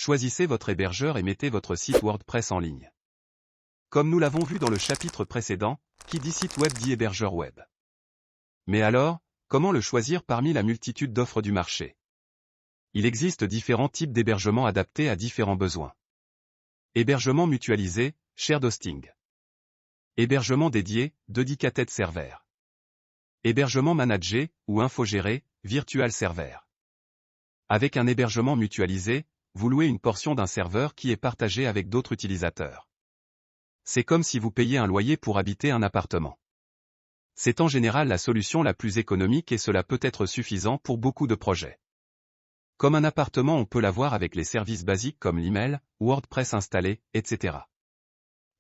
choisissez votre hébergeur et mettez votre site WordPress en ligne. Comme nous l'avons vu dans le chapitre précédent, qui dit site web dit hébergeur web. Mais alors, comment le choisir parmi la multitude d'offres du marché? Il existe différents types d'hébergements adaptés à différents besoins. Hébergement mutualisé, shared hosting. Hébergement dédié, dedicated server. Hébergement managé, ou infogéré, virtual server. Avec un hébergement mutualisé, vous louez une portion d'un serveur qui est partagé avec d'autres utilisateurs. C'est comme si vous payiez un loyer pour habiter un appartement. C'est en général la solution la plus économique et cela peut être suffisant pour beaucoup de projets. Comme un appartement, on peut l'avoir avec les services basiques comme l'email, WordPress installé, etc.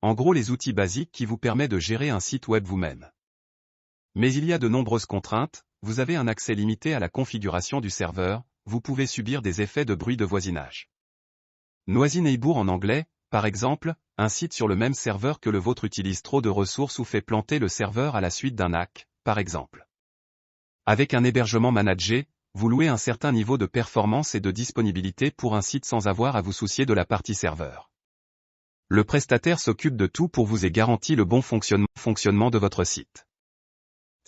En gros, les outils basiques qui vous permettent de gérer un site web vous-même. Mais il y a de nombreuses contraintes, vous avez un accès limité à la configuration du serveur, vous pouvez subir des effets de bruit de voisinage. Noisy Neighbor en anglais, par exemple, un site sur le même serveur que le vôtre utilise trop de ressources ou fait planter le serveur à la suite d'un hack, par exemple. Avec un hébergement managé, vous louez un certain niveau de performance et de disponibilité pour un site sans avoir à vous soucier de la partie serveur. Le prestataire s'occupe de tout pour vous et garantit le bon fonctionnement de votre site.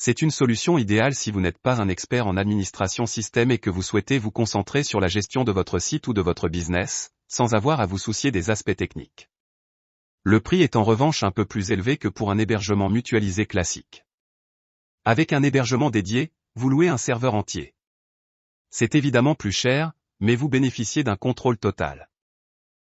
C'est une solution idéale si vous n'êtes pas un expert en administration système et que vous souhaitez vous concentrer sur la gestion de votre site ou de votre business, sans avoir à vous soucier des aspects techniques. Le prix est en revanche un peu plus élevé que pour un hébergement mutualisé classique. Avec un hébergement dédié, vous louez un serveur entier. C'est évidemment plus cher, mais vous bénéficiez d'un contrôle total.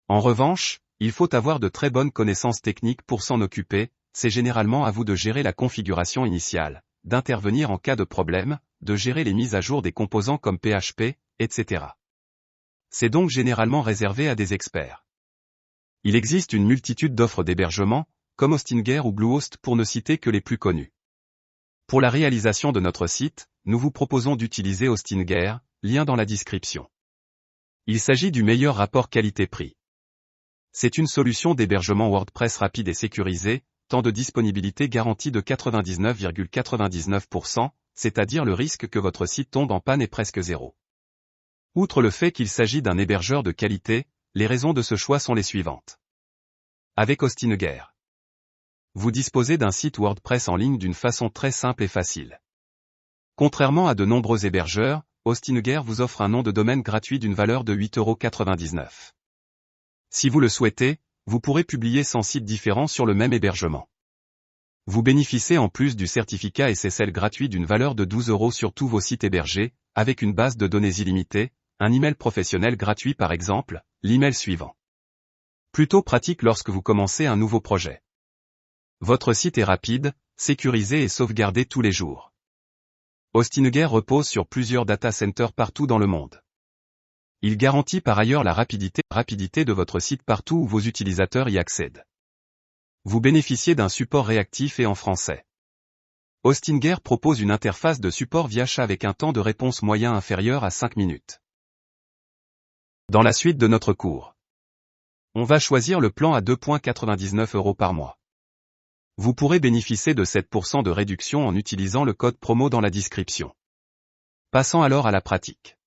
En revanche, il faut avoir de très bonnes connaissances techniques pour s'en occuper, c'est généralement à vous de gérer la configuration initiale, d'intervenir en cas de problème, de gérer les mises à jour des composants comme PHP, etc. C'est donc généralement réservé à des experts. Il existe une multitude d'offres d'hébergement, comme Hostinger ou Bluehost pour ne citer que les plus connus. Pour la réalisation de notre site, nous vous proposons d'utiliser Hostinger, lien dans la description. Il s'agit du meilleur rapport qualité-prix. C'est une solution d'hébergement WordPress rapide et sécurisée, temps de disponibilité garantie de 99,99%, c'est-à-dire le risque que votre site tombe en panne est presque zéro. Outre le fait qu'il s'agit d'un hébergeur de qualité, les raisons de ce choix sont les suivantes. Avec Hostinger, vous disposez d'un site WordPress en ligne d'une façon très simple et facile. Contrairement à de nombreux hébergeurs, Hostinger vous offre un nom de domaine gratuit d'une valeur de 8,99 €. Si vous le souhaitez, vous pourrez publier 100 sites différents sur le même hébergement. Vous bénéficiez en plus du certificat SSL gratuit d'une valeur de 12 € sur tous vos sites hébergés, avec une base de données illimitée, un email professionnel gratuit par exemple, l'email suivant. Plutôt pratique lorsque vous commencez un nouveau projet. Votre site est rapide, sécurisé et sauvegardé tous les jours. Hostinger repose sur plusieurs data centers partout dans le monde. Il garantit par ailleurs la rapidité de votre site partout où vos utilisateurs y accèdent. Vous bénéficiez d'un support réactif et en français. Hostinger propose une interface de support via chat avec un temps de réponse moyen inférieur à 5 minutes. Dans la suite de notre cours, on va choisir le plan à 2,99 € par mois. Vous pourrez bénéficier de 7% de réduction en utilisant le code promo dans la description. Passons alors à la pratique.